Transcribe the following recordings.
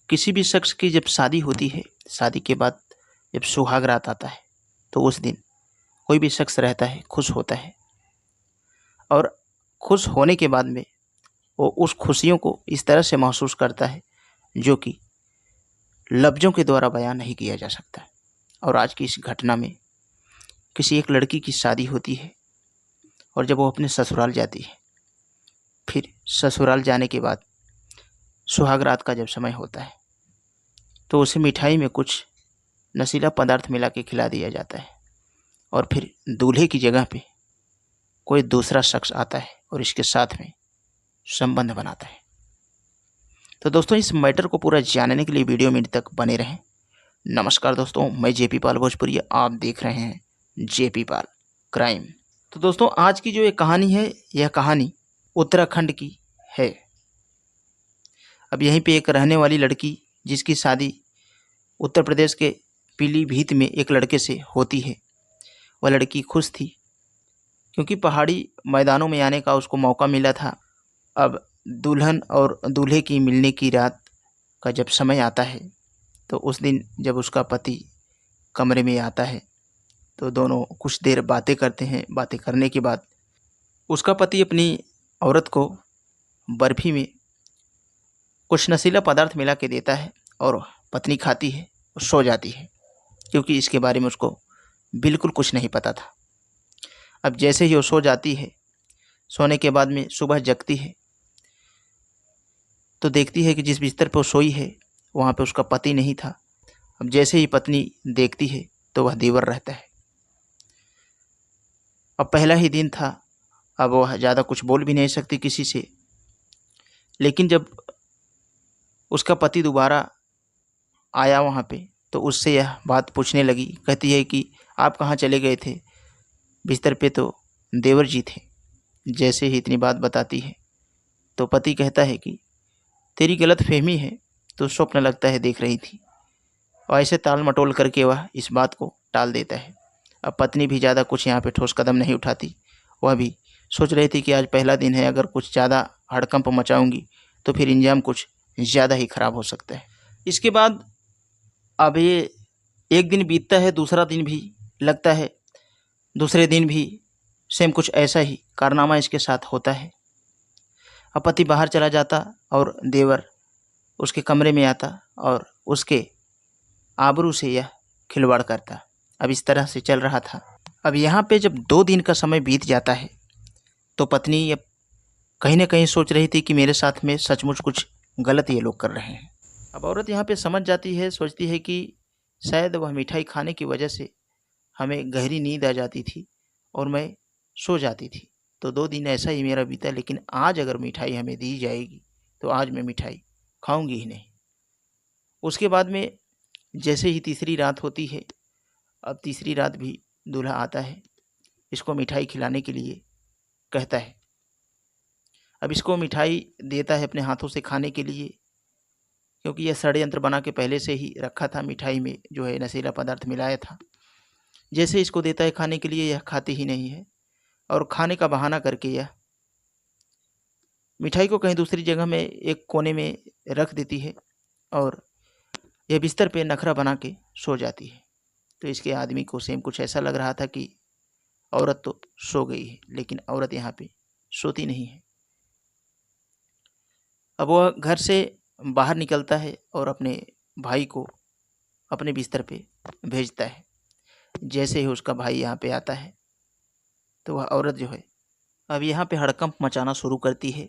किसी भी शख्स की जब शादी होती है, शादी के बाद जब सुहाग रात आता है, तो उस दिन कोई भी शख्स रहता है, खुश होता है और खुश होने के बाद में वो उस खुशियों को इस तरह से महसूस करता है जो कि लफ्ज़ों के द्वारा बयान नहीं किया जा सकता। और आज की इस घटना में किसी एक लड़की की शादी होती है और जब वो अपने ससुराल जाती है, फिर ससुराल जाने के बाद सुहाग रात का जब समय होता है, तो उसे मिठाई में कुछ नशीला पदार्थ मिला के खिला दिया जाता है और फिर दूल्हे की जगह पे कोई दूसरा शख्स आता है और इसके साथ में संबंध बनाता है। तो दोस्तों, इस मैटर को पूरा जानने के लिए वीडियो में तक बने रहें। नमस्कार दोस्तों, मैं जेपी पाल भोजपुरी, आप देख रहे हैं जेपी पाल क्राइम। तो दोस्तों, आज की जो ये कहानी है, यह कहानी उत्तराखंड की है। अब यहीं पे एक रहने वाली लड़की जिसकी शादी उत्तर प्रदेश के पीलीभीत में एक लड़के से होती है, वह लड़की खुश थी क्योंकि पहाड़ी मैदानों में आने का उसको मौका मिला था। अब दुल्हन और दूल्हे की मिलने की रात का जब समय आता है, तो उस दिन जब उसका पति कमरे में आता है तो दोनों कुछ देर बातें करते हैं। बातें करने के बाद उसका पति अपनी औरत को बर्फ़ी में कुछ नशीला पदार्थ मिला के देता है और पत्नी खाती है और सो जाती है, क्योंकि इसके बारे में उसको बिल्कुल कुछ नहीं पता था। अब जैसे ही वो सो जाती है, सोने के बाद में सुबह जगती है तो देखती है कि जिस बिस्तर पर वो सोई है वहाँ पे उसका पति नहीं था। अब जैसे ही पत्नी देखती है तो वह देवर रहता है। अब पहला ही दिन था, अब वह ज़्यादा कुछ बोल भी नहीं सकती किसी से। लेकिन जब उसका पति दोबारा आया वहाँ पे तो उससे यह बात पूछने लगी। कहती है कि आप कहाँ चले गए थे, बिस्तर पे तो देवर जी थे। जैसे ही इतनी बात बताती है तो पति कहता है कि तेरी गलत फहमी है, तो स्वप्न लगता है देख रही थी। और ऐसे ताल मटोल करके वह इस बात को टाल देता है। अब पत्नी भी ज़्यादा कुछ यहाँ पे ठोस कदम नहीं उठाती। वह भी सोच रही थी कि आज पहला दिन है, अगर कुछ ज़्यादा हड़कंप मचाऊंगी तो फिर इंजाम कुछ ज़्यादा ही ख़राब हो सकता है। इसके बाद अब ये एक दिन बीतता है, दूसरा दिन भी लगता है, दूसरे दिन भी सेम कुछ ऐसा ही कारनामा इसके साथ होता है। अब पति बाहर चला जाता और देवर उसके कमरे में आता और उसके आबरू से यह खिलवाड़ करता। अब इस तरह से चल रहा था। अब यहाँ पे जब 2 दिन का समय बीत जाता है तो पत्नी अब कहीं ना कहीं सोच रही थी कि मेरे साथ में सचमुच कुछ गलत ये लोग कर रहे हैं। अब औरत यहाँ पे समझ जाती है, सोचती है कि शायद वह मिठाई खाने की वजह से हमें गहरी नींद आ जाती थी और मैं सो जाती थी। तो 2 दिन ऐसा ही मेरा बीता, लेकिन आज अगर मिठाई हमें दी जाएगी तो आज मैं मिठाई खाऊंगी ही नहीं। उसके बाद में जैसे ही तीसरी रात होती है, अब तीसरी रात भी दूल्हा आता है, इसको मिठाई खिलाने के लिए कहता है। अब इसको मिठाई देता है अपने हाथों से खाने के लिए, क्योंकि यह षड्यंत्र बना के पहले से ही रखा था। मिठाई में जो है नशीला पदार्थ मिलाया था। जैसे इसको देता है खाने के लिए, यह खाती ही नहीं है और खाने का बहाना करके यह मिठाई को कहीं दूसरी जगह में एक कोने में रख देती है और यह बिस्तर पे नखरा बना के सो जाती है। तो इसके आदमी को सेम कुछ ऐसा लग रहा था कि औरत तो सो गई है, लेकिन औरत यहाँ पे सोती नहीं है। अब वह घर से बाहर निकलता है और अपने भाई को अपने बिस्तर पे भेजता है। जैसे ही उसका भाई यहाँ पे आता है तो वह औरत जो है अब यहाँ पे हड़कंप मचाना शुरू करती है।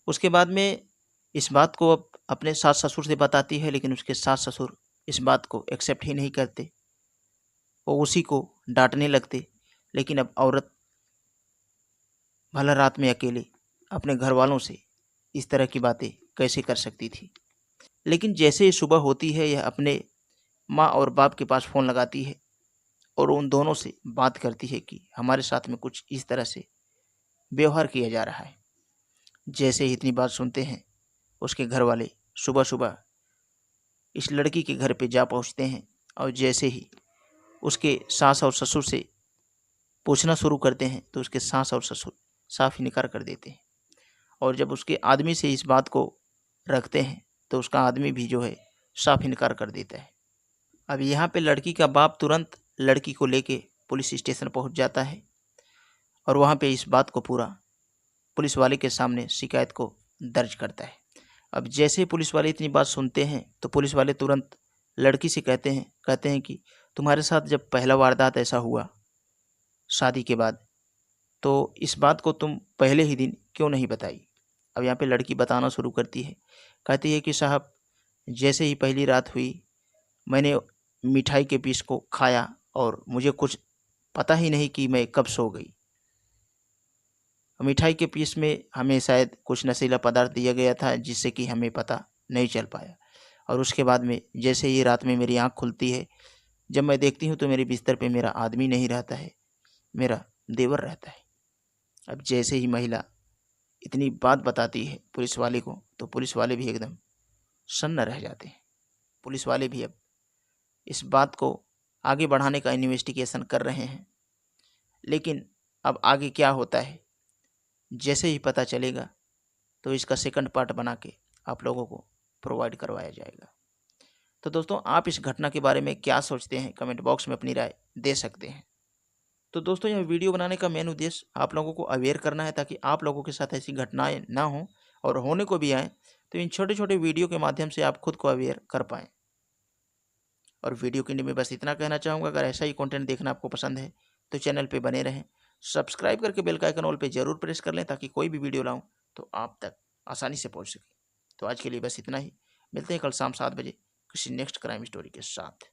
उसके बाद में इस बात को अब अपने सास ससुर से बताती है, लेकिन उसके सास ससुर इस बात को एक्सेप्ट ही नहीं करते। वो उसी को डांटने लगते। लेकिन अब औरत भला रात में अकेले अपने घर वालों से इस तरह की बातें कैसे कर सकती थी। लेकिन जैसे ही सुबह होती है, यह अपने माँ और बाप के पास फ़ोन लगाती है और उन दोनों से बात करती है कि हमारे साथ में कुछ इस तरह से व्यवहार किया जा रहा है। जैसे ही इतनी बात सुनते हैं, उसके घर वाले सुबह सुबह इस लड़की के घर पे जा पहुंचते हैं और जैसे ही उसके सास और ससुर से पूछना शुरू करते हैं तो उसके सास और ससुर साफ इनकार कर देते हैं। और जब उसके आदमी से इस बात को रखते हैं तो उसका आदमी भी जो है साफ इनकार कर देता है। अब यहाँ पे लड़की का बाप तुरंत लड़की को लेके पुलिस स्टेशन पहुँच जाता है और वहाँ पे इस बात को पूरा पुलिस वाले के सामने शिकायत को दर्ज करता है। अब जैसे ही पुलिस वाले इतनी बात सुनते हैं तो पुलिस वाले तुरंत लड़की से कहते हैं कि तुम्हारे साथ जब पहला वारदात ऐसा हुआ शादी के बाद, तो इस बात को तुम पहले ही दिन क्यों नहीं बताई। अब यहाँ पे लड़की बताना शुरू करती है, कहती है कि साहब जैसे ही पहली रात हुई मैंने मिठाई के पीस को खाया और मुझे कुछ पता ही नहीं कि मैं कब सो गई। मिठाई के पीस में हमें शायद कुछ नशीला पदार्थ दिया गया था जिससे कि हमें पता नहीं चल पाया। और उसके बाद में जैसे ही रात में मेरी आँख खुलती है, जब मैं देखती हूँ तो मेरे बिस्तर पे मेरा आदमी नहीं रहता है, मेरा देवर रहता है। अब जैसे ही महिला इतनी बात बताती है पुलिस वाले को, तो पुलिस वाले भी एकदम सन्न रह जाते हैं। पुलिस वाले भी अब इस बात को आगे बढ़ाने का इन्वेस्टिगेशन कर रहे हैं, लेकिन अब आगे क्या होता है जैसे ही पता चलेगा तो इसका सेकंड पार्ट बना के आप लोगों को प्रोवाइड करवाया जाएगा। तो दोस्तों, आप इस घटना के बारे में क्या सोचते हैं, कमेंट बॉक्स में अपनी राय दे सकते हैं। तो दोस्तों, यह वीडियो बनाने का मेन उद्देश्य आप लोगों को अवेयर करना है, ताकि आप लोगों के साथ ऐसी घटनाएं ना हों, और होने को भी आए तो इन छोटे छोटे वीडियो के माध्यम से आप खुद को अवेयर कर पाएँ। और वीडियो के लिए मैं बस इतना कहना चाहूँगा, अगर ऐसा ही कंटेंट देखना आपको पसंद है तो चैनल पे बने रहें, सब्सक्राइब करके बेल का आइकन ऑल पे ज़रूर प्रेस कर लें, ताकि कोई भी वीडियो लाऊं तो आप तक आसानी से पहुंच सके। तो आज के लिए बस इतना ही, मिलते हैं कल शाम 7 बजे किसी नेक्स्ट क्राइम स्टोरी के साथ।